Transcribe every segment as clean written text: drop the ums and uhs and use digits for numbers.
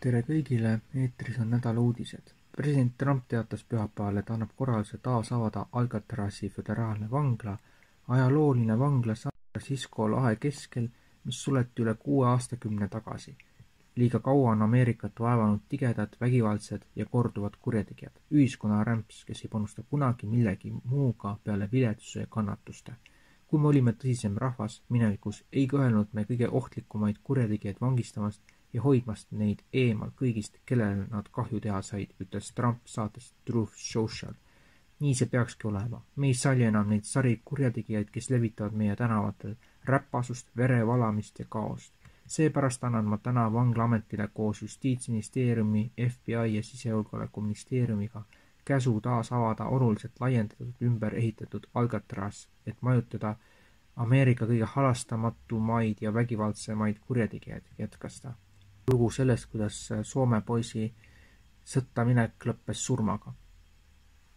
Tere kõigile, eetris on nädala uudised. President Trump teatas pühapäeval, et annab korralduse taas avada Alcatraz'i föderaalne vangla, ajalooline vangla San Francisco lahe keskel, mis suleti üle 6 aastakümne tagasi. Liiga kaua on Ameerikat vaevanud tigedad, vägivaldsed ja korduvad kurjategijad, ühiskonna rämps, kes ei panusta kunagi millegi muuga peale viletsuse ja kannatuste. Kui me olime tõsisem rahvas minevikus, ei kõhelnud me kõige ohtlikumaid kurjategijaid vangistamast ja hoidmast neid eemal kõigist, kellele nad kahju teha said, ütles Trump saates Truth Social. Nii see peakski olema. Me ei salli enam neid sari kurjategijaid, kes levitavad meie tänavatel räpasust, verevalamist ja kaost. Seepärast annan ma täna vanglaametile koos Justiitsministeeriumi, FBI ja Sisejulgeolekuministeeriumiga käsu taas avada oluliselt laiendatud ümber ehitatud Alcatraz, et majutada Ameerika kõige halastamatumaid ja vägivaldsemaid kurjategijaid, jätkas ta. Lugu sellest, kuidas Soome poisi sõtta minek lõppes surmaga.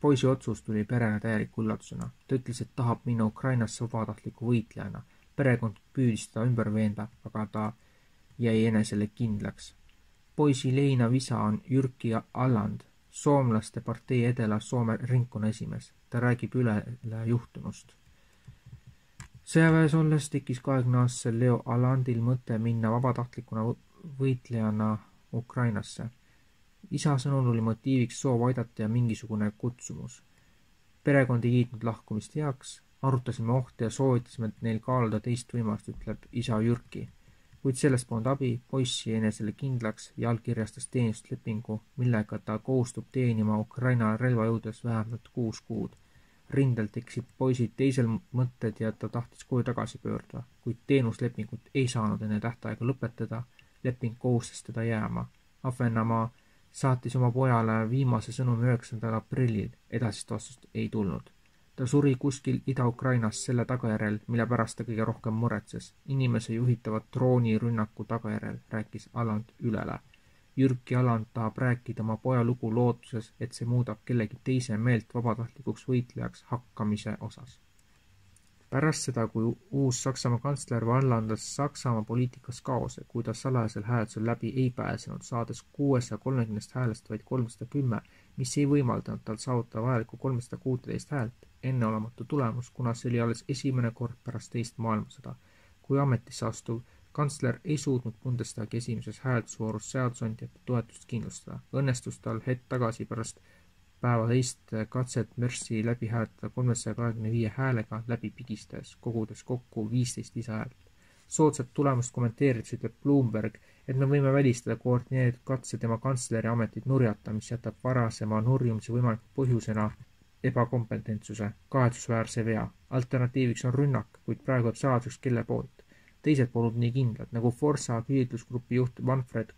Poisi otsus tuli perele täieliku üllatusena. Ta ütles, et tahab minna Ukrainasse vabatahtliku võitlejana. Perekond püüdis seda ümber veenda, aga ta jäi enesele kindlaks. Poisi leina visa on Jyrki Alland, soomlaste partei Edela-Soome ringkonna esimees. Ta räägib üle juhtunust. Sõjaväes olles tekkis 20-aastasel Leo Allandil mõte minna vabatahtlikuna võitlejana Ukrainasse. Isa sõnul oli motiiviks soov aidata ja mingisugune kutsumus. Perekond ei kiitnud lahkumist heaks, arutasime ohte ja soovitasime neil kaaluda teist võimalust, ütleb isa Jyrki. Kuid sellest polnud abi, poissi enesele kindlaks ja allkirjastas teenistuslepingu, millega ta kohustub teenima Ukraina relvajõudes vähemalt 6 kuud. Rindel tekkisid poisid teisel mõtted ja ta tahtis koju tagasi pöörduda, kuid teenuslepingut ei saanud enne tähtaega lõpetada, leping kohustas teda jääma. Ahvenamaa saatis oma pojale viimase sõnumi 9. aprillil, edasist vastust ei tulnud. Ta suri kuskil Ida-Ukrainas selle tagajärel, mille pärast ta kõige rohkem muretses. Inimese juhitavat droonirünnaku tagajärel, rääkis Alland Ülele. Jyrki Alland tahab rääkida oma poja lugu lootuses, et see muudab kellegi teise meelt vabatahtlikuks võitlejaks hakkamise osas. Pärast seda, kui uus Saksamaa kantsler vallandas Saksamaa poliitikas kaose, kui ta salajasel hääletusel läbi ei pääsenud, saades 630 häälest vaid 310, mis ei võimaldanud tal saavutada vajalikku 316 häält, enneolematu tulemus, kuna see oli alles esimene kord pärast teist maailmasõda, kui ametisse astuv kantsler ei suutnud Bundestagi esimeses hääletusvoorus seadusandjate toetust kindlustada. Õnnestus tal hetk tagasi pärast päeva teist katset Mersi läbi hääletada 325 häälega läbi pigistades, kogudes kokku 15 lisahäält. Soodsat tulemust kommenteerides ütleb Bloomberg, et me võime välistada koordineeritud katse tema kantsleri ametit nurjata, mis jätab varasema nurjumise võimaliku põhjusena ebakompetentsuse, kahetsusväärse vea. Alternatiiviks on rünnak, kuid praegu jääb saladuseks kelle poolt. Teised polnud nii kindlad, nagu Forsa küsitlusgrupi juht Manfred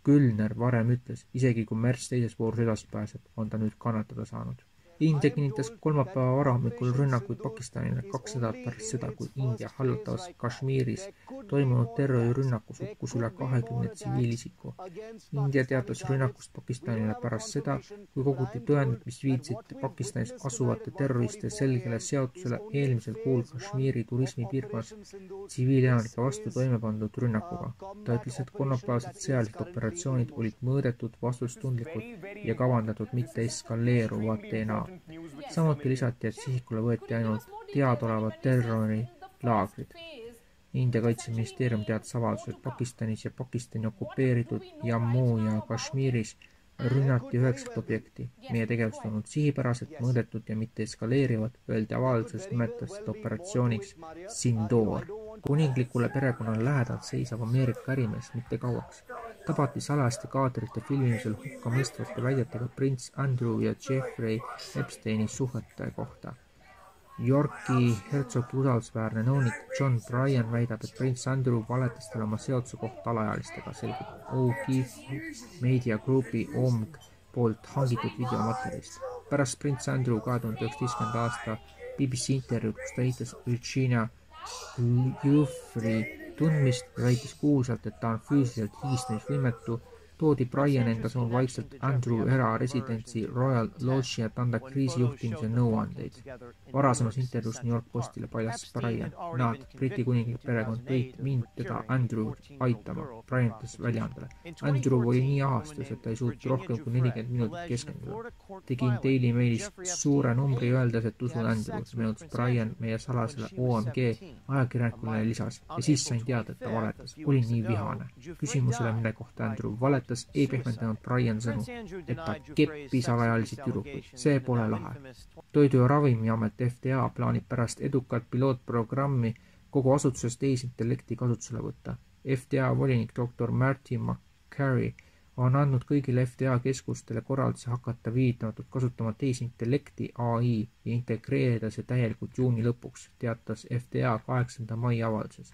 Küllner varem ütles, isegi kui Mers teises voorus edasi pääseb, on ta nüüd kannatada saanud. India kinnitas kolmapäeva varahommikul rünnakuid Pakistanile 2 nädalat pärast seda, kui India hallatavas Kashmiris toimunud terrorirünnakus hukkus üle 20 tsiviilisiku. India teatas rünnakust Pakistanile pärast seda, kui koguti tõendid, mis viitsid Pakistanis asuvate terroriste selgele seotusele eelmisel kuul Kashmiri turismipiirkonnas tsiviilelanike vastu toime pandud rünnakuga. Ta ütles, et kolmapäevased sõjalised operatsioonid olid mõõdetud, vastustundlikud ja kavandatud mitte eskaleeruvat DNA. Samuti lisati, et sihikule võeti ainult teadaolevad terrorilaagrid. India kaitseministeerium teatas avaldused, et Pakistanis ja Pakistani okupeeritud Jammu ja Kashmiris rünnati 9 objekti. Meie tegevust on olnud sihipärased, mõõdetud ja mitte eskaleerivad, öeldi avalduses, nimetas seda operatsiooniks Sindoor. Kuninglikule perekonnale lähedalt seisab Ameerika ärimees mitte kauaks. Tabati salajaste kaadrite filmimisel hukka mõistvate väidetega prints Andrew ja Jeffrey Epsteini suhete kohta. Yorki hertsogi usaldusväärne nõunik John Bryan väidab, et prints Andrew valetas talle oma seotuse kohta alaealistega, selgub O'Keefe Media Groupi OMG poolt hangitud videomaterjalist. Pärast prints Andrew 2019. aasta BBC intervjuud, kus ta eitas Virginia Giuffri tundmist ja väitis kuulsalt, et ta on füüsiliselt higistamisvõimetu, toodi Brian enda sõnul vaikselt Andrew eraresidentsi Royal Lodge'i, et anda kriisijuhtimise nõuandeid. Varasemas intervjuus New York Postile paljastas Brian, nad, Briti kuninglik perekond, tõid mind teda Andrew aitama, Brian ütles väljaandele. Andrew oli nii ahastus, et ta ei suutnud rohkem kui 40 minutit keskenduda. Tegin Daily Mailis suure numbri öeldes, et usun Andrew, meenutas Brian meie salasele OMG ajakirjanikule lisas ja siis sain teada, et ta valetas. Olin nii vihane. Küsimusele, mille kohta Andrew valetas, ei pehmendanud Brian sõnu, et ta keppis alaealisi tüdrukuid. See pole lahe. Toidu- ja Ravimiamet FDA plaanib pärast edukat pilootprogrammi kogu asutuses tehisintellekti kasutusele võtta. FDA volinik Dr. Marty McCary on andnud kõigile FDA keskustele korralduse hakata viivitamatult kasutama tehisintellekti AI ja integreerida see täielikult juuni lõpuks, teatas FDA 8. mai avalduses.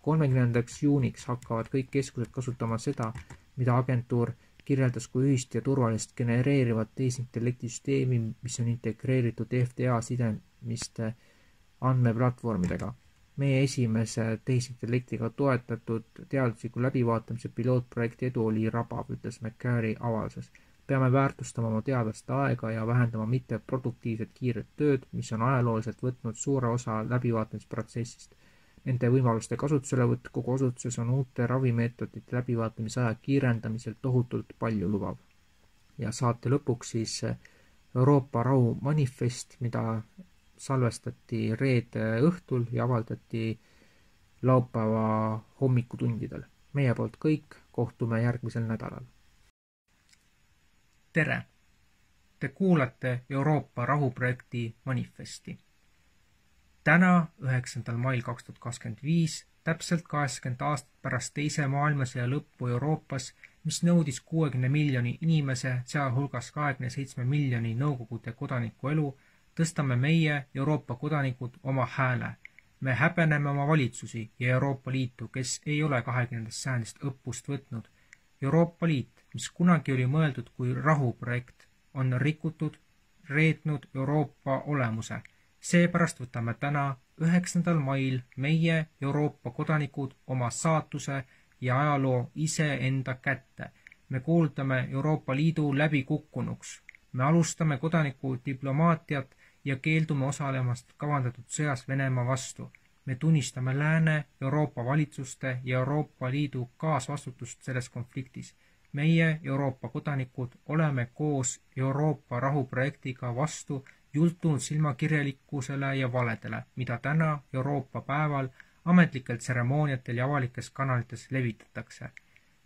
30. juuniks hakkavad kõik keskused kasutama seda, mida agentuur kirjeldas kui ühist ja turvalist genereerivat tehisintellekti süsteemi, mis on integreeritud FDA sidemiste andmeplatvormidega. Meie esimese tehisintellektiga toetatud teadusliku läbivaatamise pilootprojekti edu oli rabav, ütles McCary avalduses. Peame väärtustama oma teadlaste aega ja vähendama mitteproduktiivset kiiret tööd, mis on ajalooliselt võtnud suure osa läbivaatamisprotsessist. Nende võimaluste kasutuselevõtt kogu osutuses on uute ravimeetodite läbivaatamise aja kiirendamisel tohutult palju lubav. Ja saate lõpuks siis Euroopa rahu manifest, mida salvestati reede õhtul ja avaldati laupäeva hommikutundidel. Meie poolt kõik, kohtume järgmisel nädalal. Tere! Te kuulate Euroopa rahuprojekti manifesti. Täna, 9. mail 2025, täpselt 80 aastat pärast teise maailmasõja lõppu Euroopas, mis nõudis 60 miljoni inimese, sealhulgas 27 miljoni Nõukogude kodaniku elu, tõstame meie, Euroopa kodanikud, oma hääle. Me häbeneme oma valitsusi ja Euroopa Liitu, kes ei ole 20. sajandist õppust võtnud. Euroopa Liit, mis kunagi oli mõeldud kui rahuprojekt, on rikutud, reetnud Euroopa olemuse. Seepärast võtame täna, 9. mail, meie, Euroopa kodanikud, oma saatuse ja ajaloo iseenda kätte. Me kuulutame Euroopa Liidu läbikukkunuks. Me alustame kodaniku diplomaatiat ja keeldume osalemast kavandatud sõjas Venemaa vastu. Me tunnistame Lääne, Euroopa valitsuste ja Euroopa Liidu kaasvastutust selles konfliktis. Meie, Euroopa kodanikud, oleme koos Euroopa rahuprojektiga vastu jultunud silmakirjalikkusele ja valedele, mida täna Euroopa päeval ametlikel tseremooniatel ja avalikes kanalites levitatakse.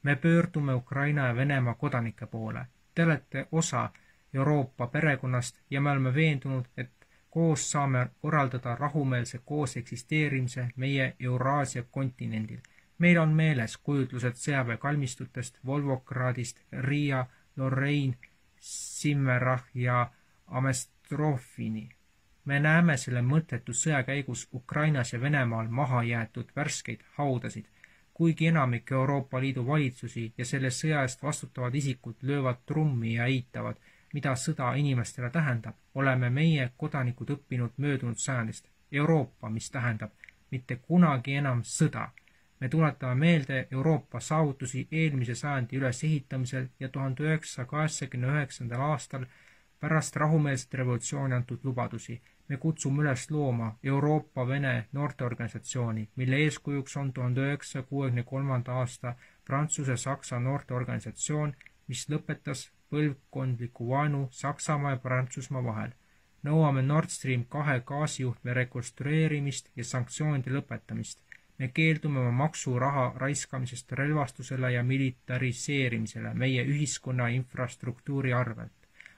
Me pöördume Ukraina ja Venemaa kodanike poole. Te olete osa Euroopa perekonnast ja me oleme veendunud, et koos saame korraldada rahumeelse koos eksisteerimise meie Euraasia kontinendil. Meil on meeles kujutlused sõjaväekalmistutest Volvogradist, Riia, Lorraine, Simmerach ja Amestrofini. Me näeme selle mõttetu sõja käigus Ukrainas ja Venemaal maha jäetud värskeid haudasid, kuigi enamik Euroopa Liidu valitsusi ja selle sõja eest vastutavad isikud löövad trummi ja eitavad, mida sõda inimestele tähendab, oleme meie kodanikud õppinud möödunud sajandist. Euroopa, mis tähendab mitte kunagi enam sõda. Me tuletame meelde Euroopa saavutusi eelmise sajandi ülesehitamisel ja 1989. aastal pärast rahumeelset revolutsiooni antud lubadusi. Me kutsume üles looma Euroopa-Vene noorteorganisatsiooni, mille eeskujuks on 1963. aasta Prantsuse-Saksa noorteorganisatsioon, mis lõpetas põlvkondliku vaenu Saksamaa ja Prantsusmaa vahel. Nõuame Nord Stream 2 gaasijuhtme rekonstrueerimist ja sanktsioonide lõpetamist. Me keeldume oma maksuraha raiskamisest relvastusele ja militariseerimisele meie ühiskonna infrastruktuuri arvelt.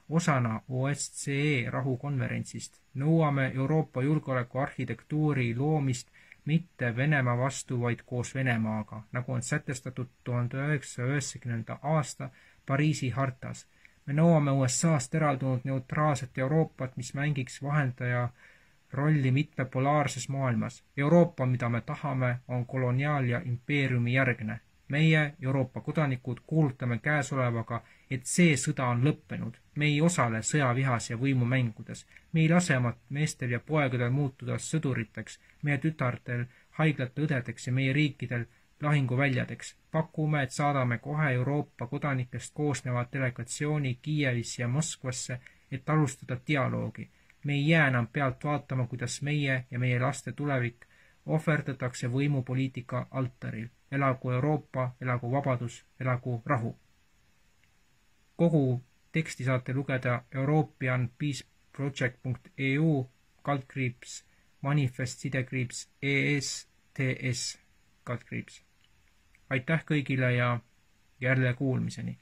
Osana OSCE rahukonverentsist nõuame Euroopa julgeolekuarhitektuuri loomist mitte Venemaa vastu, vaid koos Venemaaga, nagu on sätestatud 1990. aasta Pariisi hartas. Me nõuame USA-st eraldunud neutraalset Euroopat, mis mängiks vahendaja rolli mitmepolaarses maailmas. Euroopa, mida me tahame, on koloniaal- ja impeeriumi järgne. Meie, Euroopa kodanikud, kuulutame käesolevaga, et see sõda on lõppenud. Me ei osale sõjavihas ja võimumängudes. Me ei lase oma meestel ja poegadel muutuda sõduriteks, meie tütartel haiglate õdedeks ja meie riikidel lahinguväljadeks. Pakume, et saadame kohe Euroopa kodanikest koosneva delegatsiooni Kiievisse ja Moskvasse, et alustada dialoogi. Me ei jää enam pealt vaatama, kuidas meie ja meie laste tulevik ohverdatakse võimupoliitika altaril. Elagu Euroopa, elagu vabadus, elagu rahu. Kogu teksti saate lugeda europeanpeaceproject.eu /manifest/ESTS /. Aitäh kõigile ja jälle kuulmiseni!